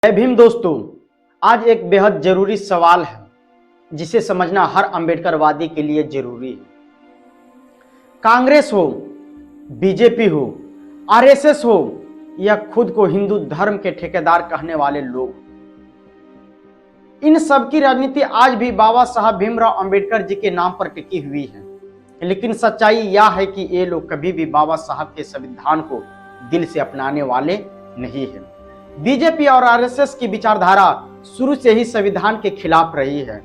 जय भीम दोस्तों, आज एक बेहद जरूरी सवाल है जिसे समझना हर अंबेडकरवादी के लिए जरूरी है। कांग्रेस हो, बीजेपी हो, आरएसएस हो या खुद को हिंदू धर्म के ठेकेदार कहने वाले लोग, इन सब की राजनीति आज भी बाबा साहब भीमराव अंबेडकर जी के नाम पर टिकी हुई है। लेकिन सच्चाई यह है कि ये लोग कभी भी बाबा साहब के संविधान को दिल से अपनाने वाले नहीं है। बीजेपी और आरएसएस की विचारधारा शुरू से ही संविधान के खिलाफ रही है।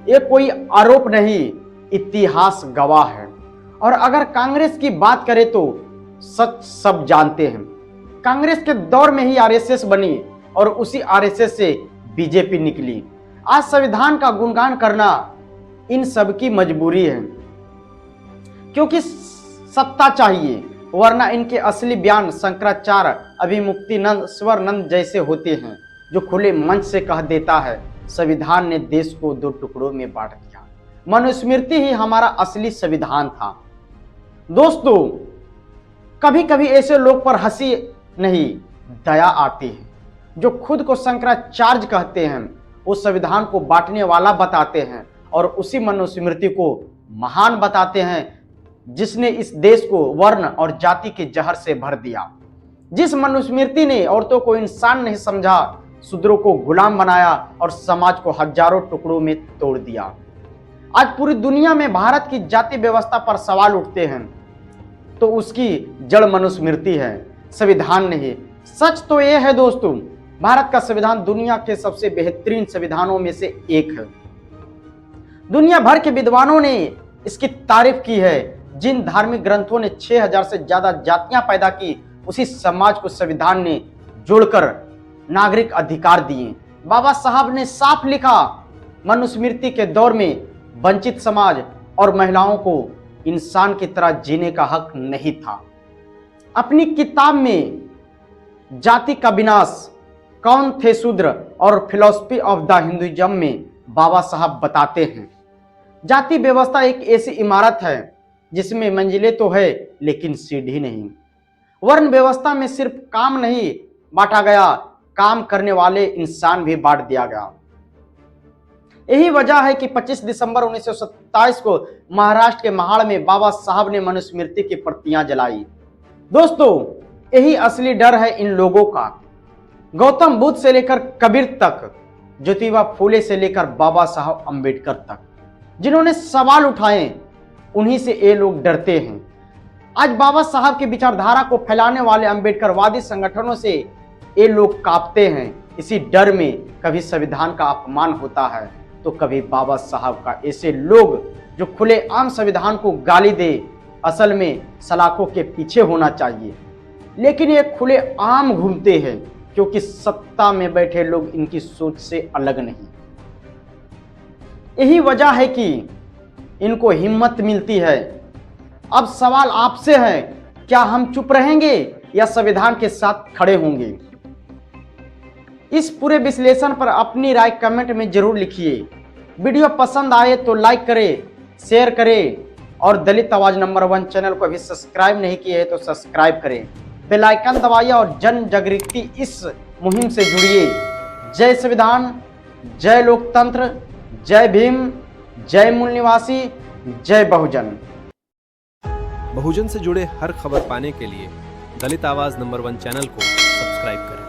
ये कोई आरोप नहीं, इतिहास गवाह है। और अगर कांग्रेस की बात करें तो सच सब जानते हैं। कांग्रेस के दौर में ही आरएसएस बनी और उसी आरएसएस से बीजेपी निकली। आज संविधान का गुणगान करना इन सब की मजबूरी है, क्योंकि सत्ता चाहिए, वरना इनके असली बयान शंकराचार्य, अभिमुक्तिनंद, स्वरनंद जैसे होते हैं, जो खुले मंच से कह देता है संविधान ने देश को दो टुकड़ों में बांट दिया। मनुस्मृति ही हमारा असली संविधान था। दोस्तों, कभी कभी ऐसे लोग पर हंसी नहीं दया आती है, जो खुद को शंकराचार्य कहते हैं। वो संविधान को बांटने वाला बताते हैं और उसी मनुस्मृति को महान बताते हैं, जिसने इस देश को वर्ण और जाति के जहर से भर दिया। जिस मनुस्मृति ने औरतों को इंसान नहीं समझा, शूद्रों को गुलाम बनाया और समाज को हजारों टुकड़ों में तोड़ दिया। आज पूरी दुनिया में भारत की जाति व्यवस्था पर सवाल उठते हैं तो उसकी जड़ मनुस्मृति है, संविधान नहीं। सच तो यह है दोस्तों, भारत का संविधान दुनिया के सबसे बेहतरीन संविधानों में से एक है। दुनिया भर के विद्वानों ने इसकी तारीफ की है। जिन धार्मिक ग्रंथों ने 6000 से ज्यादा जातियां पैदा की, उसी समाज को संविधान ने जोड़कर नागरिक अधिकार दिए। बाबा साहब ने साफ लिखा, मनुस्मृति के दौर में वंचित समाज और महिलाओं को इंसान की तरह जीने का हक नहीं था। अपनी किताब में जाति का विनाश, कौन थे शूद्र और फिलॉसफी ऑफ द हिंदुइज्म में बाबा साहब बताते हैं, जाति व्यवस्था एक ऐसी इमारत है जिसमें मंजिलें तो है लेकिन सीढ़ी नहीं। वर्ण व्यवस्था में सिर्फ काम नहीं बांटा गया, काम करने वाले इंसान भी बांट दिया गया। यही वजह है कि 25 दिसंबर 1927 को महाराष्ट्र के महाड़ में बाबा साहब ने मनुस्मृति की प्रतियां जलाई। दोस्तों, यही असली डर है इन लोगों का। गौतम बुद्ध से लेकर कबीर तक, ज्योतिबा फूले से लेकर बाबा साहब अंबेडकर तक, जिन्होंने सवाल उठाए, उन्हीं से ये लोग डरते हैं। आज बाबा साहब की विचारधारा को फैलाने वाले अंबेडकरवादी संगठनों से ये लोग कांपते हैं। इसी डर में कभी संविधान का अपमान होता है तो कभी बाबा साहब का। ऐसे लोग जो खुले आम संविधान को गाली दे, असल में सलाखों के पीछे होना चाहिए, लेकिन ये खुले आम घूमते हैं क्योंकि सत्ता में बैठे लोग इनकी सोच से अलग नहीं। यही वजह है कि इनको हिम्मत मिलती है। अब सवाल आपसे है, क्या हम चुप रहेंगे या संविधान के साथ खड़े होंगे? इस पूरे विश्लेषण पर अपनी राय कमेंट में जरूर लिखिए। वीडियो पसंद आए तो लाइक करें, शेयर करें और दलित आवाज नंबर 1 चैनल को अभी सब्सक्राइब नहीं किए है तो सब्सक्राइब करें। बेल आइकन दबाइए और जन जागृति इस मुहिम से जुड़िए। जय संविधान, जय लोकतंत्र, जय भीम, जय मूल निवासी, जय बहुजन। बहुजन से जुड़े हर खबर पाने के लिए दलित आवाज नंबर 1 चैनल को सब्सक्राइब करें।